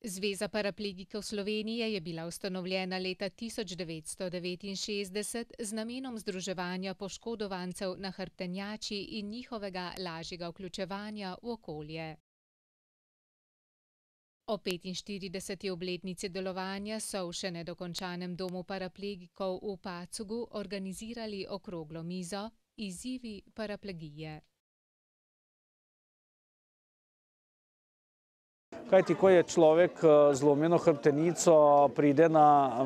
Zveza paraplegikov Slovenije je bila ustanovljena leta 1969 z namenom združevanja poškodovancev na hrbtenjači in njihovega lažjega vključevanja v okolje. O 45. obletnici delovanja so v še nedokončanem domu paraplegikov v Pacugu organizirali okroglo mizo Izzivi paraplegije. Kajti, ko je človek z zlomljeno hrbtenico, pride na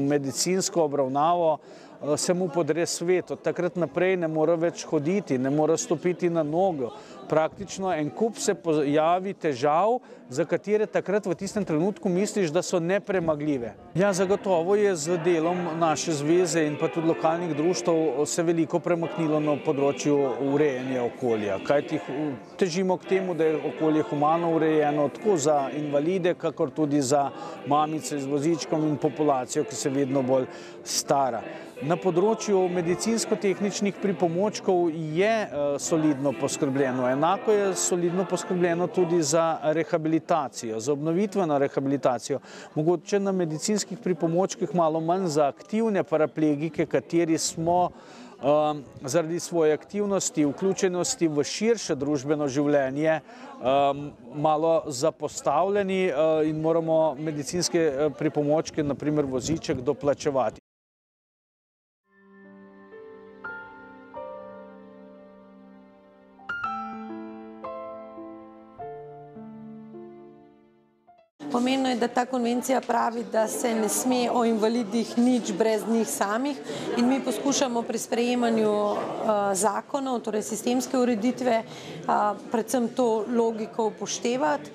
medicinsko obravnavo, se mu podre svet. Od takrat naprej ne more več hoditi, ne more stopiti na nogo. Praktično en kup se pojavi težav, za katere takrat v tistem trenutku misliš, da so nepremagljive. Ja, zagotovo je z delom naše zveze in pa tudi lokalnih društev se veliko premaknilo na področju urejanja okolja. Kajti težimo k temu, da je okolje humano urejeno tako za invalide, kakor tudi za mamice z vozičkom in populacijo, ki se vedno bolj stara. Na področju medicinsko-tehničnih pripomočkov je solidno poskrbljeno. Enako je solidno poskrbljeno tudi za rehabilitacijo, za obnovitveno rehabilitacijo. Mogoče na medicinskih pripomočkih malo manj za aktivne paraplegike, kateri smo zaradi svoje aktivnosti, vključenosti v širše družbeno življenje malo zapostavljeni in moramo medicinske pripomočke, na primer voziček, doplačevati. Pomembno je, da ta konvencija pravi, da se ne sme o invalidih nič brez njih samih in mi poskušamo pri sprejemanju zakonov, torej sistemske ureditve, predvsem to logiko upoštevati,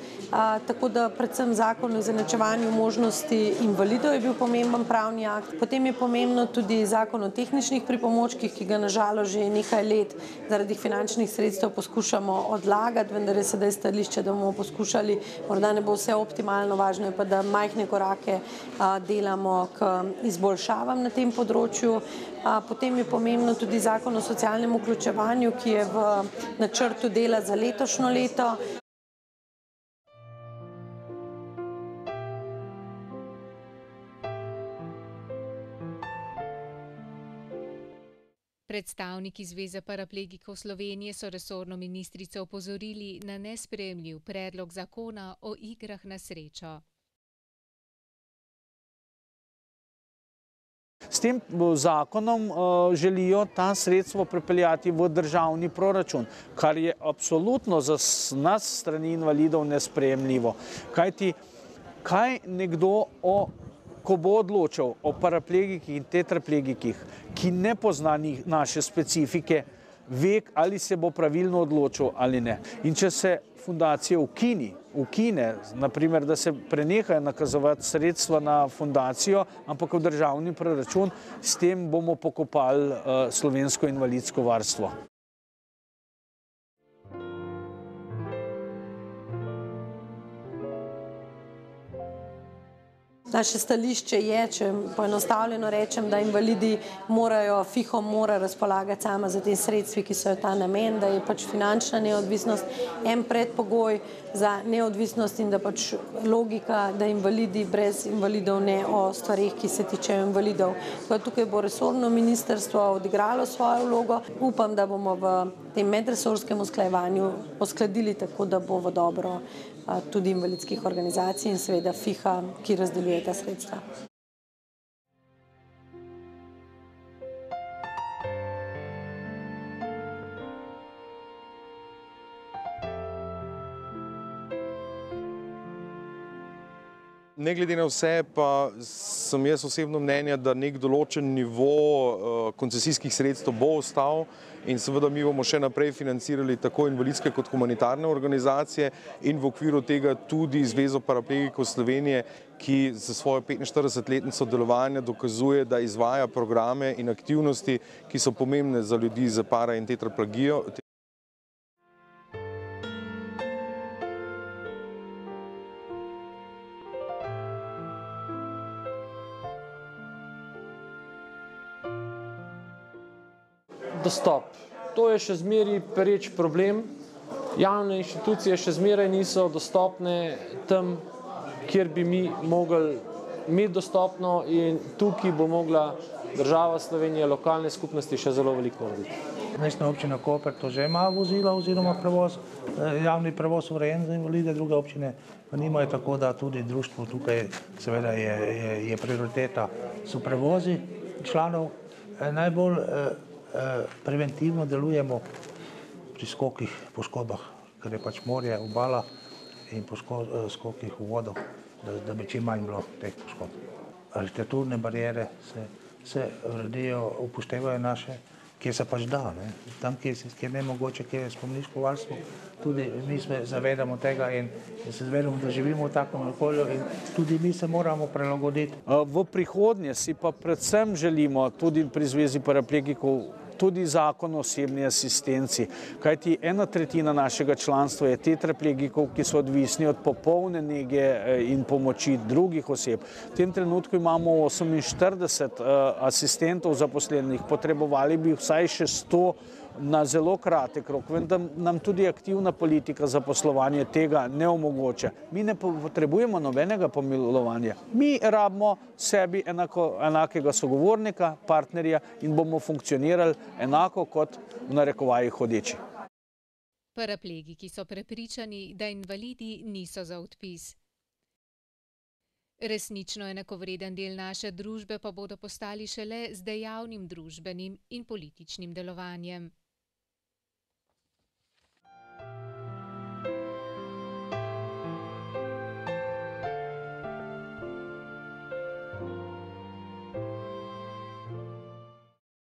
tako da predvsem zakon o izenačevanju možnosti invalidov je bil pomemben pravni akt. Potem je pomembno tudi zakon o tehničnih pripomočkih, ki ga nažalost že nekaj let zaradi finančnih sredstev poskušamo odlagati, vendar je sedaj stališče, da bomo poskušali, morda ne bo vse optimalno, važno je pa, da majhne korake delamo k izboljšavam na tem področju. Potem je pomembno tudi zakon o socialnem vključevanju, ki je v načrtu dela za letošnje leto. Predstavniki Zveze paraplegikov Slovenije so resorno ministrico opozorili na nesprejemljiv predlog zakona o igrah na srečo. S tem zakonom želijo ta sredstva prepeljati v državni proračun, kar je absolutno za nas strani invalidov nesprejemljivo. Kajti, kaj nekdo ko bo odločal o paraplegikih in tetraplegikih, ki ne pozna naše specifike, ve, ali se bo pravilno odločil ali ne. In če se fundacija ukine, naprimer, da se prenehajo nakazovati sredstva na fundacijo, ampak v državni proračun, s tem bomo pokopali slovensko invalidsko varstvo. Naše stališče je, če poenostavljeno rečem, da invalidi FIHO mora razpolagati sama za te sredstvi, ki so ta namen, da je pač finančna neodvisnost en predpogoj za neodvisnost in da pač logika, da invalidi brez invalidov ne o stvarih, ki se tičejo invalidov. Tukaj bo resorno ministrstvo odigralo svojo vlogo. Upam, da bomo v tem medresorskem usklajevanju uskladili tako, da bo v dobro tudi invalidskih organizacij in seveda FIHA, ki razdeljuje ta sredstva. Ne glede na vse, pa sem jaz osebno mnenja, da nek določen nivo koncesijskih sredstev bo ostal in seveda mi bomo še naprej financirali tako invalidske kot humanitarne organizacije in v okviru tega tudi Zvezo paraplegikov Slovenije, ki za svojo 45-letnico delovanja dokazuje, da izvaja programe in aktivnosti, ki so pomembne za ljudi z para- in tetraplegijo. Dostop. To je še zmeraj pereč problem. Javne inštitucije še zmeraj niso dostopne tem kjer bi mi mogli imeti dostopno in tukaj bo mogla država Slovenije, lokalne skupnosti še zelo veliko narediti. Mestna občina Koper to že ima vozila oziroma prevoz, javni prevoz urejen za invalide, druge občine pa nimajo, tako da tudi društvo tukaj seveda je prioriteta, so prevozi članov. Najbolj preventivno delujemo pri skokih, poškodbah, ker je pač morje, obala in skokih v vodo, da bi čim manj bilo teh poškodb. Arhitekturne bariere se uredijo, upoštevajo naše, kjer se pač da, ne? Tam, kjer ne mogoče, kjer je spomeniško varstvo, tudi mi se zavedamo tega in se zavedamo, da živimo v takem okolju in tudi mi se moramo prilagoditi. V prihodnje si pa predvsem želimo tudi pri Zvezi paraplegikov tudi zakon o osebni asistenci, kajti 1/3 našega članstva je tetraplegikov, ki so odvisni od popolne nege in pomoči drugih oseb. V tem trenutku imamo 48 asistentov zaposlenih, potrebovali bi vsaj še 100 na zelo kratek rok, vendar nam tudi aktivna politika zaposlovanja tega ne omogoča. Mi ne potrebujemo nobenega pomilovanja. Mi rabimo sebi enakega sogovornika, partnerja in bomo funkcionirali enako kot v narekovajih hodeči. Paraplegiki so prepričani, da invalidi niso za odpis. Resnično enakovreden del naše družbe pa bodo postali šele z dejavnim družbenim in političnim delovanjem.